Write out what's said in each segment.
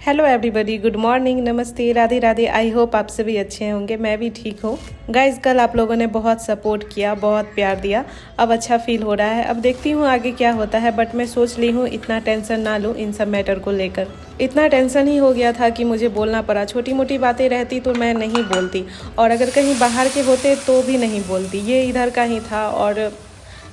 Hello everybody, good morning, नमस्ते, Radhe Radhe. I hope आप सभी अच्छे होंगे, मैं भी ठीक हूँ। गाइज कल आप लोगों ने बहुत सपोर्ट किया, बहुत प्यार दिया, अब अच्छा फील हो रहा है। अब देखती हूँ आगे क्या होता है, बट मैं सोच ली हूँ इतना टेंशन ना लूँ इन सब मैटर को लेकर। इतना टेंशन ही हो गया था कि मुझे बोलना पड़ा। छोटी मोटी बातें रहती तो मैं नहीं बोलती, और अगर कहीं बाहर के होते तो भी नहीं बोलती। ये इधर का ही था और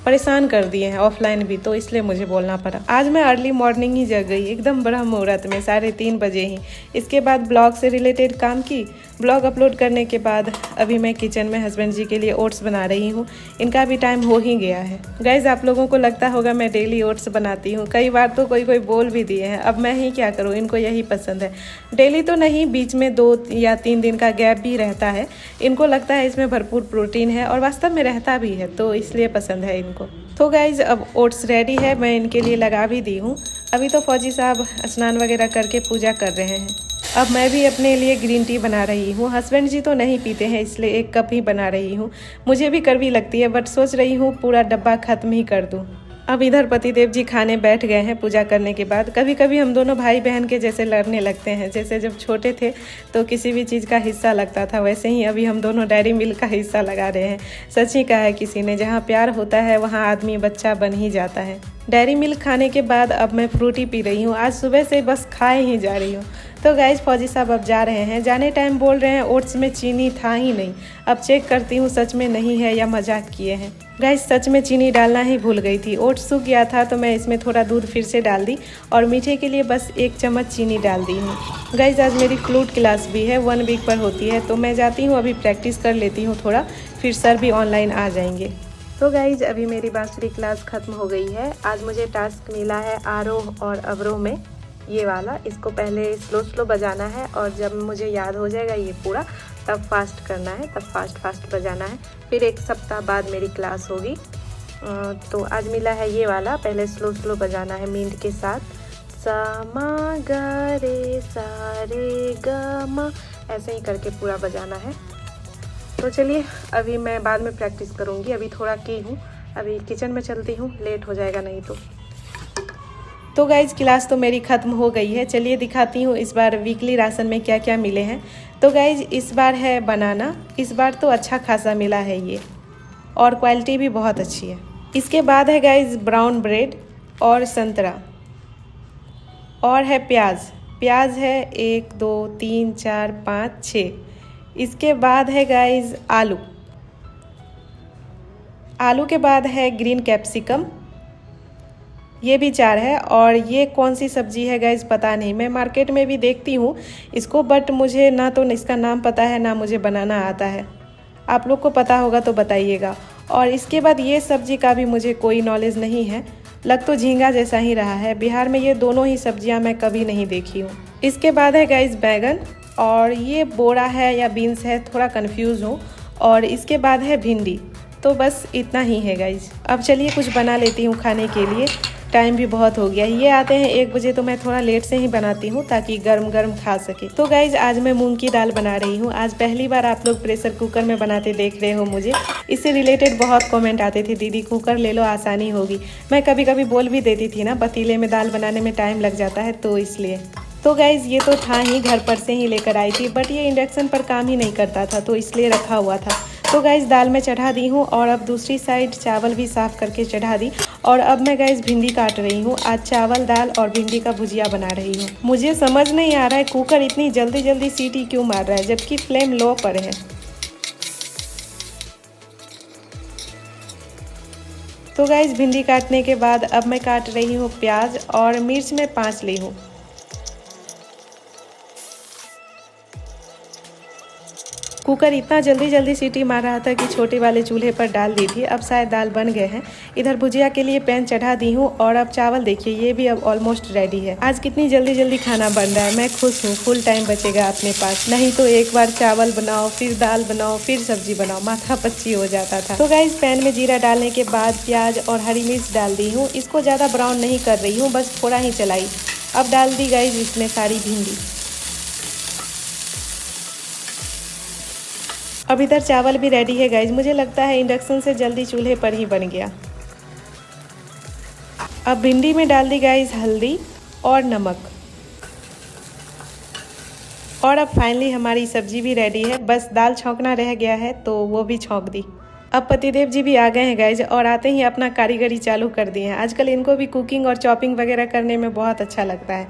परेशान कर दिए हैं ऑफलाइन भी, तो इसलिए मुझे बोलना पड़ा। आज मैं अर्ली मॉर्निंग ही जग गई, एकदम ब्रह्म मुहूर्त में 3:30 बजे ही। इसके बाद ब्लॉग से रिलेटेड काम की। ब्लॉग अपलोड करने के बाद अभी मैं किचन में हस्बैंड जी के लिए ओट्स बना रही हूँ। इनका भी टाइम हो ही गया है। गाइज आप लोगों को लगता होगा मैं डेली ओट्स बनाती हूँ, कई बार तो कोई बोल भी दिए हैं। अब मैं ही क्या करूँ, इनको यही पसंद है। डेली तो नहीं, बीच में 2 या 3 दिन का गैप भी रहता है। इनको लगता है इसमें भरपूर प्रोटीन है, और वास्तव में रहता भी है, तो इसलिए पसंद है इनको। तो गाइज अब ओट्स रेडी है, मैं इनके लिए लगा भी दी हूँ। अभी तो फौजी साहब स्नान वगैरह करके पूजा कर रहे हैं। अब मैं भी अपने लिए ग्रीन टी बना रही हूँ। हस्बैंड जी तो नहीं पीते हैं, इसलिए 1 कप ही बना रही हूँ। मुझे भी कड़वी लगती है, बट सोच रही हूँ पूरा डब्बा खत्म ही कर दूँ। अब इधर पतिदेव जी खाने बैठ गए हैं पूजा करने के बाद। कभी कभी हम दोनों भाई बहन के जैसे लड़ने लगते हैं। जैसे जब छोटे थे तो किसी भी चीज़ का हिस्सा लगता था, वैसे ही अभी हम दोनों डेयरी मिल्क का हिस्सा लगा रहे हैं। सच ही कहा है किसी ने, जहाँ प्यार होता है वहाँ आदमी बच्चा बन ही जाता है। डेयरी मिल्क खाने के बाद अब मैं फ्रूटी पी रही हूँ। आज सुबह से बस खाए ही जा रही हूँ। तो गाइज फौजी साहब अब जा रहे हैं। जाने टाइम बोल रहे हैं ओट्स में चीनी था ही नहीं। अब चेक करती हूँ सच में नहीं है या मजाक किए हैं। गाइज सच में चीनी डालना ही भूल गई थी। ओट्स सूख गया था तो मैं इसमें थोड़ा दूध फिर से डाल दी, और मीठे के लिए बस 1 चम्मच चीनी डाल दी हूँ। गाइज आज मेरी फ्लूट क्लास भी है, 1 वीक पर होती है, तो मैं जाती हूँ, अभी प्रैक्टिस कर लेती हूँ थोड़ा, फिर सर भी ऑनलाइन आ जाएंगे। तो गाइज अभी मेरी बांसुरी क्लास ख़त्म हो गई है। आज मुझे टास्क मिला है आरोह और अवरोह में, ये वाला। इसको पहले स्लो बजाना है, और जब मुझे याद हो जाएगा ये पूरा, तब फास्ट करना है, तब फास्ट बजाना है। फिर 1 सप्ताह बाद मेरी क्लास होगी। तो आज मिला है ये वाला, पहले स्लो बजाना है मींड के साथ। सा मा गा रे सा रे गा मा, ऐसे ही करके पूरा बजाना है। तो चलिए अभी मैं बाद में प्रैक्टिस करूँगी, अभी थोड़ा की हूँ। अभी किचन में चलती हूँ, लेट हो जाएगा नहीं तो गाइज क्लास तो मेरी ख़त्म हो गई है। चलिए दिखाती हूँ इस बार वीकली राशन में क्या क्या मिले हैं। तो गाइज इस बार है बनाना। इस बार तो अच्छा खासा मिला है ये, और क्वालिटी भी बहुत अच्छी है। इसके बाद है गाइज ब्राउन ब्रेड और संतरा, और है प्याज है 1 2 3 4 5 6। इसके बाद है गाइज आलू के बाद है ग्रीन कैप्सिकम, ये भी 4 है। और ये कौन सी सब्जी है गाइज पता नहीं, मैं मार्केट में भी देखती हूँ इसको, बट मुझे ना तो इसका नाम पता है, ना मुझे बनाना आता है। आप लोग को पता होगा तो बताइएगा। और इसके बाद ये सब्जी का भी मुझे कोई नॉलेज नहीं है, लग तो झींगा जैसा ही रहा है। बिहार में ये दोनों ही सब्जियां मैं कभी नहीं देखी हूँ। इसके बाद है गाइज बैगन, और ये बोरा है या बीन्स है, थोड़ा कंफ्यूज हूँ। और इसके बाद है भिंडी। तो बस इतना ही है गाइज। अब चलिए कुछ बना लेती हूँ खाने के लिए, टाइम भी बहुत हो गया। ये आते हैं 1 बजे, तो मैं थोड़ा लेट से ही बनाती हूँ ताकि गरम खा सके। तो गाइज आज मैं मूंग की दाल बना रही हूँ। आज पहली बार आप लोग प्रेशर कुकर में बनाते देख रहे हो मुझे। इससे रिलेटेड बहुत कमेंट आते थे, दीदी कुकर ले लो, आसानी होगी। मैं कभी कभी बोल भी देती थी ना, पतीले में दाल बनाने में टाइम लग जाता है, तो इसलिए। तो गाइज़ ये तो था ही, घर पर से ही लेकर आई थी, बट ये इंडक्शन पर काम ही नहीं करता था, तो इसलिए रखा हुआ था। तो गाइज़ दाल में चढ़ा दी हूँ, और अब दूसरी साइड चावल भी साफ़ करके चढ़ा दी। और अब मैं गाइज़ भिंडी काट रही हूँ। आज चावल दाल और भिंडी का भुजिया बना रही हूँ। मुझे समझ नहीं आ रहा है कुकर इतनी जल्दी सीटी क्यों मार रहा है, जबकि फ्लेम लो पर है। तो गाइज़ भिंडी काटने के बाद अब मैं काट रही हूँ प्याज, और मिर्च में 5 ली हूँ। कुकर इतना जल्दी सीटी मार रहा था कि छोटे वाले चूल्हे पर डाल दी थी। अब शायद दाल बन गए हैं। इधर भुजिया के लिए पैन चढ़ा दी हूँ, और अब चावल देखिए, ये भी अब ऑलमोस्ट रेडी है। आज कितनी जल्दी खाना बन रहा है, मैं खुश हूँ। फुल टाइम बचेगा अपने पास, नहीं तो एक बार चावल बनाओ, फिर दाल बनाओ, फिर सब्जी बनाओ, माथा पच्ची हो जाता था। तो गाइस पैन में जीरा डालने के बाद प्याज और हरी मिर्च डाल दी हूँ। इसको ज़्यादा ब्राउन नहीं कर रही हूँ, बस थोड़ा ही चलाई। अब डाल दी गाइस इसमें सारी भिंडी। अब इधर चावल भी रेडी है गाइज। मुझे लगता है इंडक्शन से जल्दी चूल्हे पर ही बन गया। अब भिंडी में डाल दी गाइज हल्दी और नमक। और अब फाइनली हमारी सब्जी भी रेडी है, बस दाल छौंकना रह गया है तो वो भी छौंक दी। अब पतिदेव जी भी आ गए हैं गाइज, और आते ही अपना कारीगरी चालू कर दिए हैं। आजकल इनको भी कुकिंग और चॉपिंग वगैरह करने में बहुत अच्छा लगता है।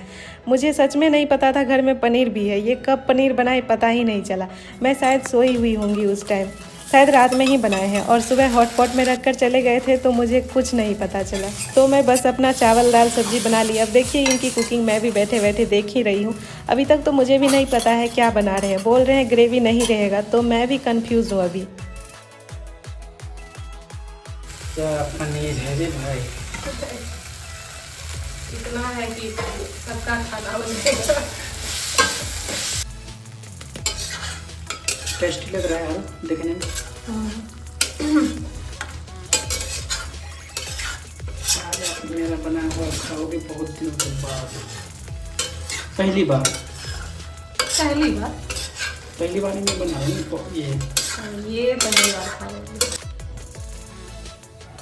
मुझे सच में नहीं पता था घर में पनीर भी है, ये कब पनीर बनाए पता ही नहीं चला। मैं शायद सोई हुई होंगी उस टाइम, शायद रात में ही बनाए हैं, और सुबह हॉटपॉट में रखकर चले गए थे तो मुझे कुछ नहीं पता चला। तो मैं बस अपना चावल दाल सब्जी बना ली। अब देखिए इनकी कुकिंग मैं भी बैठे बैठे देख ही रही हूँ। अभी तक तो मुझे भी नहीं पता है क्या बना रहे हैं। बोल रहे हैं ग्रेवी नहीं रहेगा, तो मैं भी कंफ्यूज हूँ अभी। पनीर है रे भाई, इतना है कि सबका खाना बनेगा। टेस्टी लग रहा है यार देखने में। आज आप मेरा बना हुआ खाओगे बहुत दिनों के बाद। पहली बार ही मैं बना रही हूँ ये बनेगा खाओगे।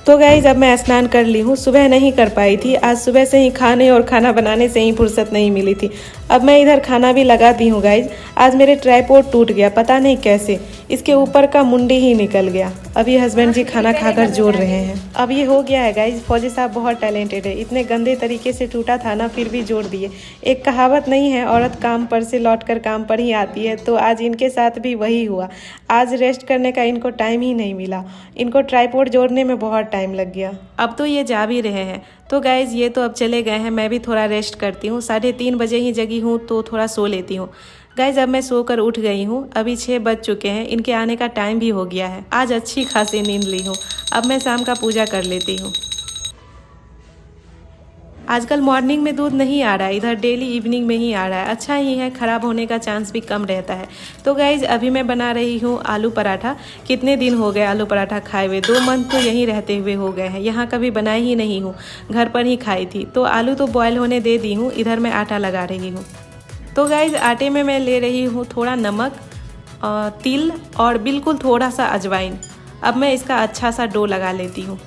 तो गाइज अब मैं स्नान कर ली हूँ। सुबह नहीं कर पाई थी, आज सुबह से ही खाने और खाना बनाने से ही फुर्सत नहीं मिली थी। अब मैं इधर खाना भी लगा दी हूँ गाइज। आज मेरे ट्राइपॉड टूट गया, पता नहीं कैसे, इसके ऊपर का मुंडी ही निकल गया। अब ये हस्बैंड जी खाना खाकर जोड़ रहे हैं। अब ये हो गया है गाइज। फौजी साहब बहुत टैलेंटेड है, इतने गंदे तरीके से टूटा था ना, फिर भी जोड़ दिए। एक कहावत नहीं है, औरत काम पर से लौट कर काम पर ही आती है, तो आज इनके साथ भी वही हुआ। आज रेस्ट करने का इनको टाइम ही नहीं मिला। इनको ट्राइपॉड जोड़ने में बहुत टाइम लग गया। अब तो ये जा भी रहे हैं। तो गाइज ये तो अब चले गए हैं, मैं भी थोड़ा रेस्ट करती हूँ। 3:30 बजे ही जगी हूँ तो थोड़ा सो लेती हूँ। गाइज अब मैं सोकर उठ गई हूँ, अभी 6 बज चुके हैं, इनके आने का टाइम भी हो गया है। आज अच्छी खासी नींद ली हूँ। अब मैं शाम का पूजा कर लेती हूँ। आजकल मॉर्निंग में दूध नहीं आ रहा है, इधर डेली इवनिंग में ही आ रहा है। अच्छा ही है, ख़राब होने का चांस भी कम रहता है। तो गाइज अभी मैं बना रही हूँ आलू पराठा। कितने दिन हो गए आलू पराठा खाए हुए, 2 मंथ तो यहीं रहते हुए हो गए हैं। यहाँ कभी बनाई ही नहीं हूँ, घर पर ही खाई थी। तो आलू तो बॉयल होने दे दी हूँ, इधर मैं आटा लगा रही हूँ। तो गाइज आटे में मैं ले रही हूँ थोड़ा नमक, तिल और बिल्कुल थोड़ा सा अजवाइन। अब मैं इसका अच्छा सा डो लगा लेती हूँ।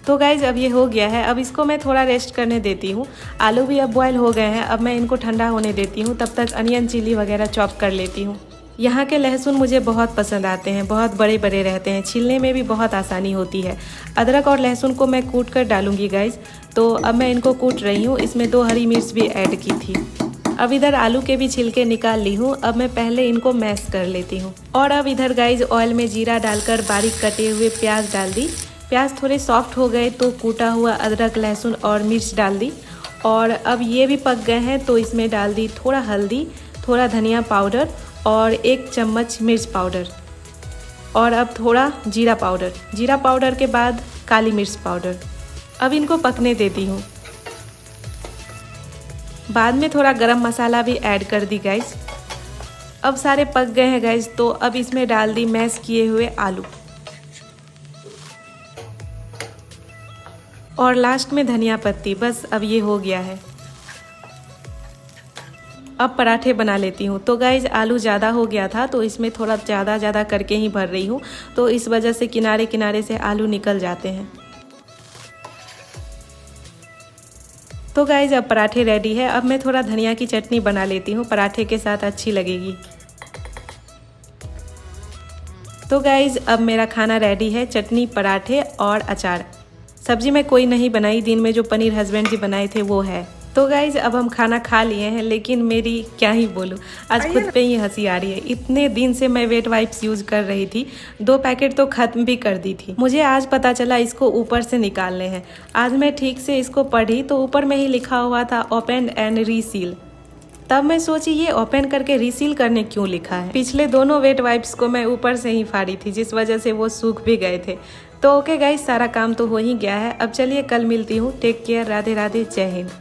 तो गाइज अब ये हो गया है, अब इसको मैं थोड़ा रेस्ट करने देती हूँ। आलू भी अब बॉयल हो गए हैं, अब मैं इनको ठंडा होने देती हूँ। तब तक अनियन चिली वगैरह चॉप कर लेती हूँ। यहाँ के लहसुन मुझे बहुत पसंद आते हैं, बहुत बड़े बड़े रहते हैं, छीलने में भी बहुत आसानी होती है। अदरक और लहसुन को मैं कूट कर डालूंगी गाइज। तो अब मैं इनको कूट रही हूँ, इसमें 2 हरी मिर्च भी ऐड की थी। अब इधर आलू के भी छिलके निकाल ली हूँ। अब मैं पहले इनको मैश कर लेती हूँ। और अब इधर गाइज ऑयल में जीरा डालकर बारीक कटे हुए प्याज डाल दी। प्याज थोड़े सॉफ्ट हो गए तो कूटा हुआ अदरक लहसुन और मिर्च डाल दी। और अब ये भी पक गए हैं तो इसमें डाल दी थोड़ा हल्दी, थोड़ा धनिया पाउडर और 1 चम्मच मिर्च पाउडर, और अब थोड़ा जीरा पाउडर। जीरा पाउडर के बाद काली मिर्च पाउडर। अब इनको पकने देती हूँ। बाद में थोड़ा गरम मसाला भी ऐड कर दी गाइज। अब सारे पक गए हैं गाइज, तो अब इसमें डाल दी मैश किए हुए आलू, और लास्ट में धनिया पत्ती। बस अब ये हो गया है। अब पराठे बना लेती हूँ। तो गाइज आलू ज़्यादा हो गया था तो इसमें थोड़ा ज़्यादा करके ही भर रही हूँ, तो इस वजह से किनारे किनारे से आलू निकल जाते हैं। तो गाइज अब पराठे रेडी है। अब मैं थोड़ा धनिया की चटनी बना लेती हूँ, पराठे के साथ अच्छी लगेगी। तो गाइज अब मेरा खाना रेडी है, चटनी, पराठे और अचार। सब्जी में कोई नहीं बनाई, दिन में जो पनीर हस्बैंड जी बनाए थे वो है। तो गाइज अब हम खाना खा लिए हैं, लेकिन मेरी क्या ही बोलूँ, आज खुद पे ही हंसी आ रही है। इतने दिन से मैं वेट वाइप्स यूज़ कर रही थी, 2 पैकेट तो ख़त्म भी कर दी थी। मुझे आज पता चला इसको ऊपर से निकालने हैं। आज मैं ठीक से इसको पढ़ी तो ऊपर में ही लिखा हुआ था ओपन एंड रीसील। तब मैं सोची ये ओपन करके रीसील करने क्यों लिखा है। पिछले दोनों वेट वाइप्स को मैं ऊपर से ही फाड़ी थी, जिस वजह से वो सूख भी गए थे। तो ओके गाइस, सारा काम तो हो ही गया है। अब चलिए कल मिलती हूँ। टेक केयर, राधे राधे, जय हिंद।